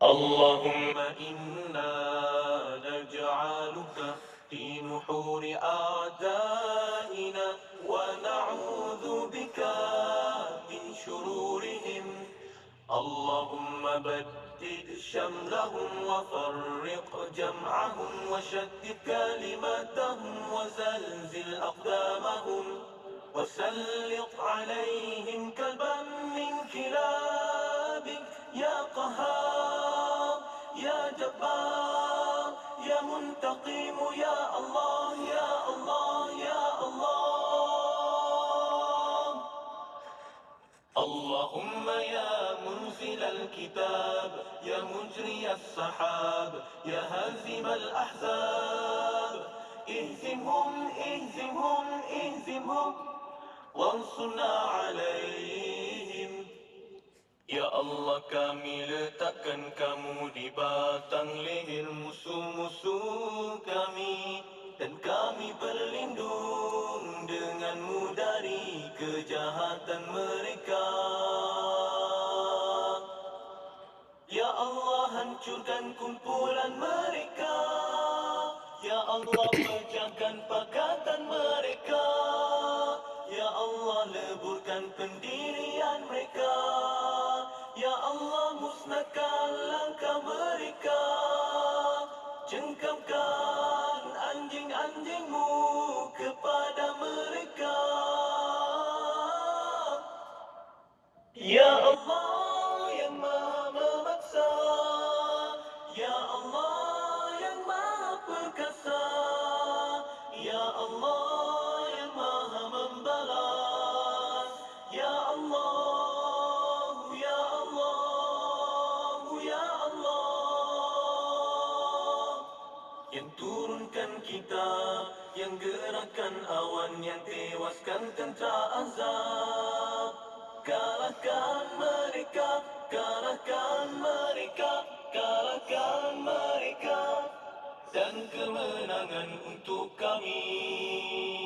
اللهم إنا نجعلك في نحور أعدائنا ونعوذ بك من شرورهم. اللهم بدد شملهم وفرق جمعهم وشتت كلمتهم وزلزل أقدامهم وسلط عليهم كلبا من كلابك يا قهار يا جبار يا منتقم يا الله يا الله يا الله. اللهم يا منزل الكتاب يا مجري السحاب يا هازم الأحزاب اهزمهم اهزمهم اهزمهم وانصرنا عليهم. Ya Allah, kami letakkan kamu di batang leher musuh-musuh kami, dan kami berlindung denganmu dari kejahatan mereka. Ya Allah, hancurkan kumpulan mereka. Ya Allah, pecahkan pakatan mereka. Ya Allah, leburkan pendirian mereka. Ya Allah, musnahkan langkah mereka. Cengkamkan anjing-anjingmu kepada mereka. Ya Allah yang maha memaksa, Ya Allah yang maha perkasa, Ya Allah yang maha membalas, Ya Allah, Ya Allah, Ya Allah. Yang turunkan kitab, yang gerakkan awan, yang tewaskan tentera azab. Kalahkan mereka, kalahkan mereka, kalahkan mereka, dan kemenangan untuk kami.